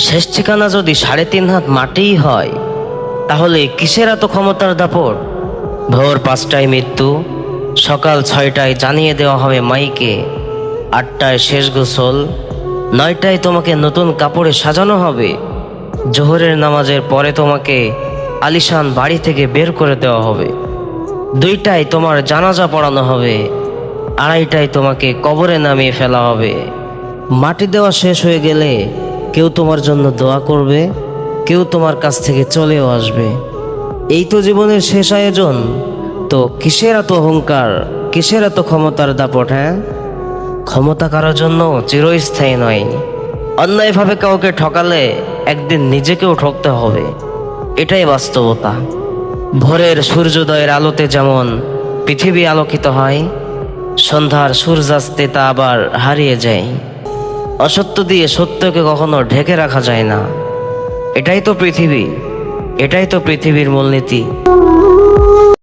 শেষ ঠিকানা যদি ৩.৫ হাত মাটিই হয়, তাহলে কিসের এত ক্ষমতার দাপট? ভোর ৫টায় মৃত্যু, সকাল ৬টায় জানিয়ে দেওয়া হবে মাইকে, ৮টায় শেষ গোসল, ৯টায় তোমাকে নতুন কাপড়ে সাজানো হবে, জোহরের নামাজের পরে তোমাকে আলিশান বাড়ি থেকে বের করে দেওয়া হবে, ২টায় তোমার জানাজা পড়ানো হবে, ২:৩০টায় তোমাকে কবরে নামিয়ে ফেলা হবে। মাটি দেওয়া শেষ হয়ে গেলে কেউ তোমার জন্য দোয়া করবে, কেউ তোমার কাছ থেকে চলেও আসবে। এই তো জীবনের শেষ আয়োজন। তো কিসের এত অহংকার, কিসের এত ক্ষমতার দাপট? হ্যাঁ, ক্ষমতা কারোর জন্য চিরস্থায়ী নয়। অন্যায়ভাবে কাউকে ঠকালে একদিন নিজেকেও ঠকতে হবে, এটাই বাস্তবতা। ভোরের সূর্যোদয়ের আলোতে যেমন পৃথিবী আলোকিত হয়, সন্ধ্যার সূর্যাস্তে তা আবার হারিয়ে যায়। অসত্য দিয়ে সত্যকে কখনো ঢেকে রাখা যায় না। এটাই তো পৃথিবী, এটাই তো পৃথিবীর মূলনীতি।